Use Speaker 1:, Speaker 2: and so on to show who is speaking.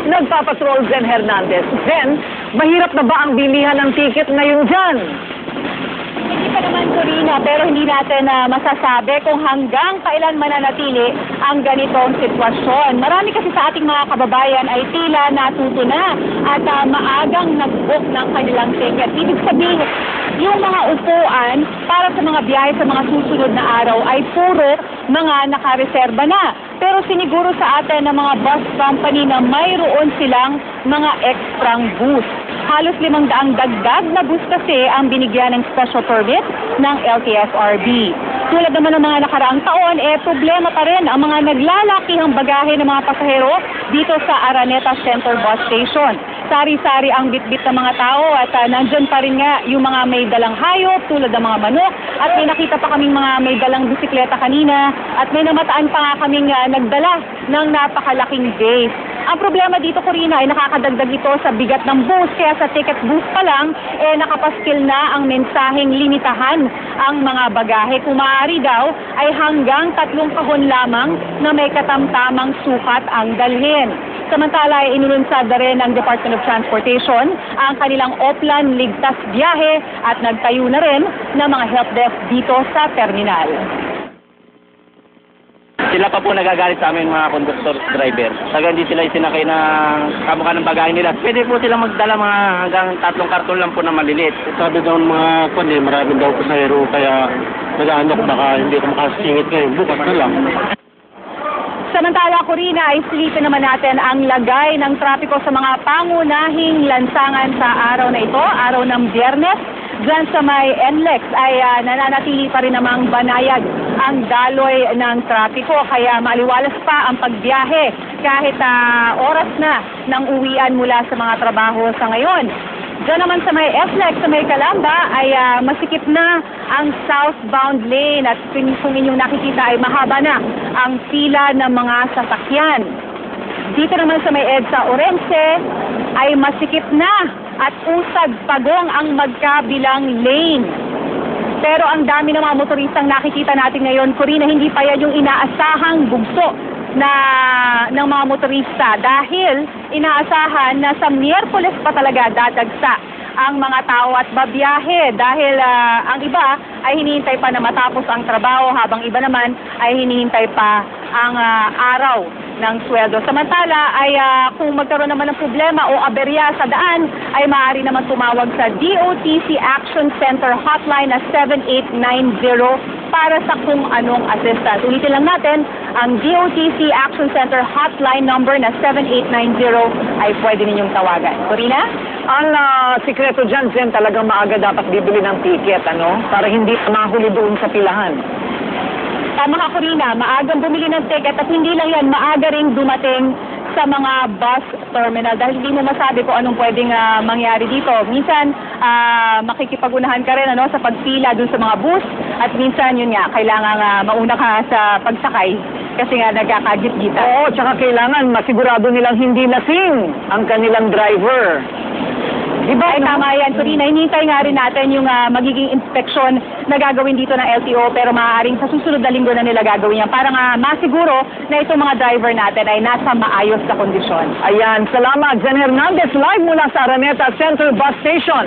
Speaker 1: Nagpapatrol Jen Hernandez. Jen, mahirap na ba ang bilihan ng ticket ngayon dyan?
Speaker 2: Hindi pa naman, Corina, pero hindi natin masasabi kung hanggang kailan mananatili ang ganitong sitwasyon. Marami kasi sa ating mga kababayan ay tila natuto na at maagang nag-book ng kanilang ticket. Ibig sabihin, yung mga upuan para sa mga biyahe sa mga susunod na araw ay puro mga nakareserba na. Pero siniguro sa atin ng mga bus company na mayroon silang mga extrang booth. Halos 500 dagdag na bus kasi ang binigyan ng special permit ng LTFRB. Tulad naman ng mga nakaraang taon, problema pa rin ang mga naglalakihang bagahe ng mga pasahero dito sa Araneta Center Bus Station. Sari-sari ang bitbit ng mga tao at nandyan pa rin nga yung mga may dalang hayop tulad ng mga manok at may nakita pa kaming mga may dalang bisikleta kanina at may namataan pa nga kaming nagdala ng napakalaking base. Ang problema dito, Corina, ay nakakadagdag ito sa bigat ng bus kaya sa ticket booth pa lang nakapaskil na ang mensaheng limitahan ang mga bagahe. Kung maaari daw ay hanggang 3 kahon lamang na may katamtamang sukat ang dalhin. Samantala ay inulunsad na rin ng Department of Transportation ang kanilang Oplan Ligtas Biyahe at nagtayo na rin ng mga help desk dito sa terminal.
Speaker 3: Sila pa po nagagalit sa amin mga conductor driver. Saga hindi sila isinakay ng kamukha ng bagahe nila. Pwede po sila magdala mga hanggang 3 karton lang po na maliliit. Sabi daw ng mga marami daw pasahero kaya nag-aanok baka hindi ko makasingit ngayon. Bukas na lang.
Speaker 2: Samantala, Corina, ay silipin naman natin ang lagay ng trapiko sa mga pangunahing lansangan sa araw na ito, araw ng Biyernes. Diyan sa may NLEX ay nananatili pa rin namang banayad ang daloy ng trapiko. Kaya maliwalas pa ang pagbiyahe kahit oras na ng uwian mula sa mga trabaho sa ngayon. Diyan naman sa may SLEX, sa may Calamba, ay masikip na ang southbound lane at kung inyong nakikita ay mahaba na ang pila ng mga sasakyan. Dito naman sa may EDSA Orense ay masikip na at usad pagong ang magkabilang lane. Pero ang dami ng mga motoristang nakikita natin ngayon, Corina, hindi pa yan yung inaasahang bugso ng mga motorista dahil inaasahan na sa Miyerkules pa talaga dadagsa ang mga tao at babiyahe dahil ang iba ay hinihintay pa na matapos ang trabaho habang iba naman ay hinihintay pa ang araw ng sweldo. Samantala ay kung magkaroon naman ng problema o aberya sa daan ay maaari naman tumawag sa DOTC Action Center hotline na 7890 para sa kung anong assistance. Ulitin lang natin, ang DOTC Action Center hotline number na 7890 ay pwede ninyong tawagan. Corina?
Speaker 1: Ang sikreto dyan, Jen, talagang maaga dapat bibili ng ticket, ano? Para hindi mahuli doon sa pilahan.
Speaker 2: Tama ka, Corina, maagang bumili ng ticket at hindi lang yan, maaga ring dumating sa mga bus terminal dahil hindi mo masabi kung anong pwedeng mangyari dito. Minsan, makikipag-unahan ka rin sa pagpila dun sa mga bus at minsan, yun nga, kailangan mauna ka sa pagsakay kasi nga nagkakagit-gita.
Speaker 1: Oo, tsaka kailangan masigurado nilang hindi lasing ang kanilang driver.
Speaker 2: Diba? Ay, tama yan, Corina. Hinihintay nga rin natin yung magiging inspeksyon na gagawin dito ng LTO pero maaaring sa susunod na linggo na nila gagawin yan para nga masiguro na itong mga driver natin ay nasa maayos na kondisyon.
Speaker 1: Ayan, salamat. Jen Hernandez live mula sa Araneta Center Bus Station.